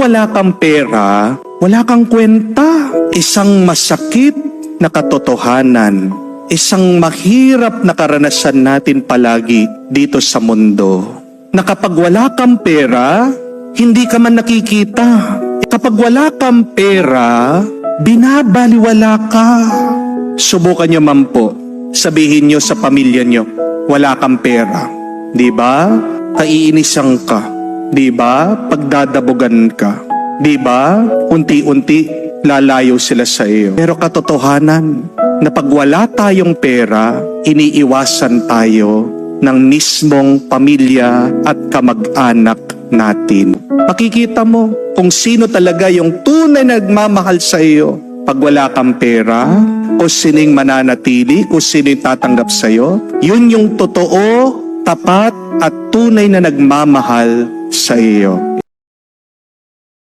wala kang pera, wala kang kwenta. Isang masakit na katotohanan, isang mahirap na karanasan natin palagi dito sa mundo, na kapag wala kang pera, hindi ka man nakikita. Kapag wala kang pera, binabaliwala ka. Subukan nyo man po, sabihin nyo sa pamilya nyo, wala kang pera. Di ba? Kaiinisan ka. Di ba? Pagdadabugan ka. Di ba? Unti-unti, lalayo sila sa iyo. Pero katotohanan, na pag wala tayong pera, iniiwasan tayo ng mismong pamilya at kamag-anak natin. Makikita mo kung sino talaga yung tunay na nagmamahal sa iyo pag wala kang pera, o sining mananatili, o sining tatanggap sa iyo. Yun yung totoo, tapat at tunay na nagmamahal sa iyo.